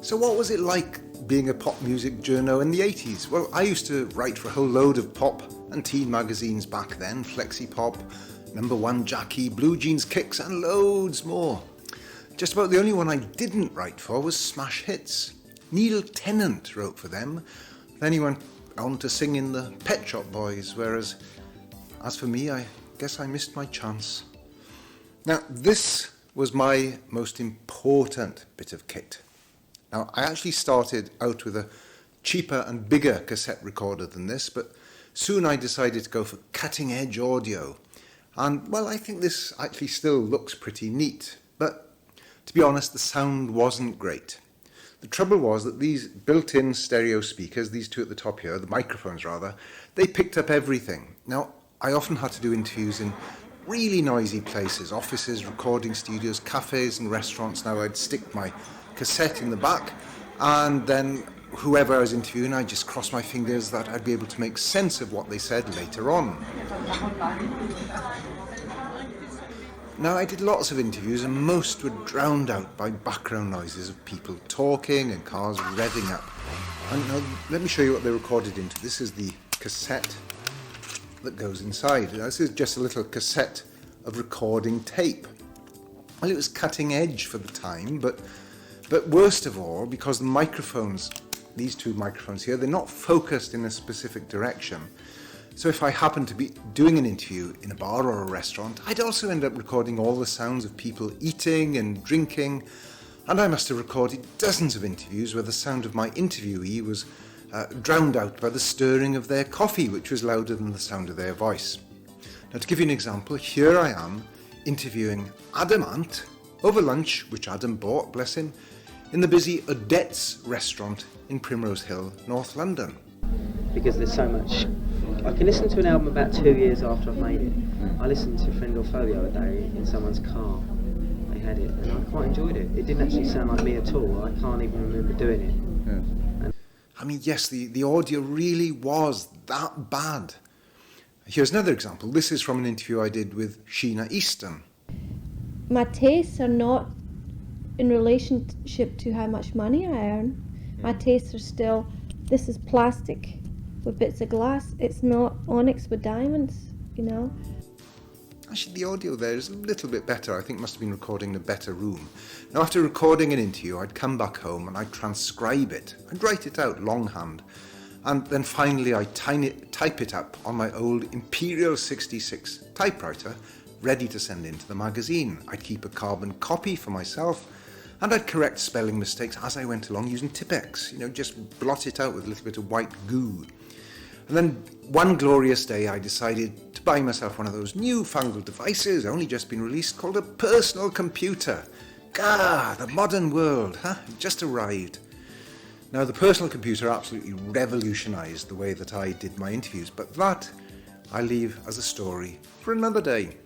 So what was it like being a pop music journo in the 80s? Well, I used to write for a whole load of pop and teen magazines back then, Flexi Pop, Number One Jackie, Blue Jeans Kicks and loads more. Just about the only one I didn't write for was Smash Hits. Neil Tennant wrote for them, then he went on to sing in the Pet Shop Boys, whereas as for me, I guess I missed my chance. Now, this was my most important bit of kit. Now, I actually started out with a cheaper and bigger cassette recorder than this, but soon I decided to go for cutting-edge audio. And, well, I think this actually still looks pretty neat, but to be honest, the sound wasn't great. The trouble was that these built-in stereo speakers, these two at the top here, the microphones rather, they picked up everything. Now, I often had to do interviews in really noisy places, offices, recording studios, cafes and restaurants. Now, I'd stick my cassette in the back, and then whoever I was interviewing, I'd just cross my fingers that I'd be able to make sense of what they said later on. Now, I did lots of interviews, and most were drowned out by background noises of people talking and cars revving up. And now, let me show you what they recorded into. This is the cassette that goes inside. Now, this is just a little cassette of recording tape. Well, it was cutting edge for the time, but worst of all, because the microphones, these two microphones here, they're not focused in a specific direction. So if I happened to be doing an interview in a bar or a restaurant, I'd also end up recording all the sounds of people eating and drinking. And I must have recorded dozens of interviews where the sound of my interviewee was drowned out by the stirring of their coffee, which was louder than the sound of their voice. Now, to give you an example, here I am interviewing Adam Ant over lunch, which Adam bought, bless him, in the busy Odette's restaurant in Primrose Hill, North London. Because there's so much. I can listen to an album about 2 years after I've made it. I listened to Friend or Foe the other day in someone's car. They had it, and I quite enjoyed it. It didn't actually sound like me at all. I can't even remember doing it. Yes. I mean, yes, the audio really was that bad. Here's another example. This is from an interview I did with Sheena Easton. My tastes are not in relationship to how much money I earn. My tastes are still, this is plastic with bits of glass. It's not onyx with diamonds, you know. Actually, the audio there is a little bit better. I think must have been recording in a better room. Now, after recording an interview, I'd come back home and I'd transcribe it. I'd write it out longhand. And then finally, I'd type it up on my old Imperial 66 typewriter, ready to send into the magazine. I'd keep a carbon copy for myself, and I'd correct spelling mistakes as I went along using Tipp-Ex, just blot it out with a little bit of white goo. And then one glorious day I decided to buy myself one of those newfangled devices, only just been released, called a personal computer. Gah, the modern world, huh? It just arrived. Now, the personal computer absolutely revolutionised the way that I did my interviews, but that I leave as a story for another day.